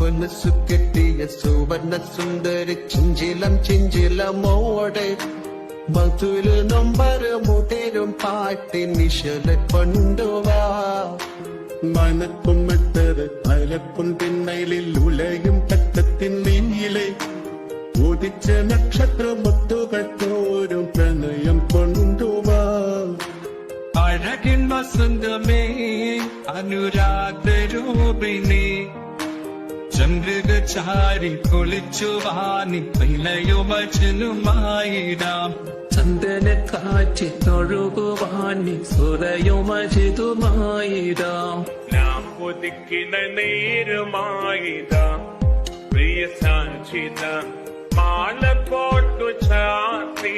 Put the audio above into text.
കൊലുസു കെട്ടിയ സുവർണ സുന്ദരി ചിഞ്ചിലമോടെ മധുര നൊമ്പരമുടരും പാട്ടിൻ നിശല കൊണ്ടുവാ മനക്കും മറ്റത് അലക്കും പിന്നയിലിൽ ഉലയും തട്ടത്തിൻ നീയിലെ ഉദിച്ച നക്ഷത്രമുത്തുകൾ തോരും പ്രണയം കൊണ്ടുവാ അഴകിൻ വസന്തമേ അനുരാഗരൂപിണി ചന്ദ്രികചാരി കുളിച്ചുവാനി പിലയുമജനുമായിടാം ചന്ദന കാറ്റിനൊഴുകുവാനി സുരയുമജിതുമായിടാം നാം ഒതുക്കിന നേരുമായിടാം പ്രിയ സാക്ഷിത മാല പോട്ടു ചാത്തിയിടാം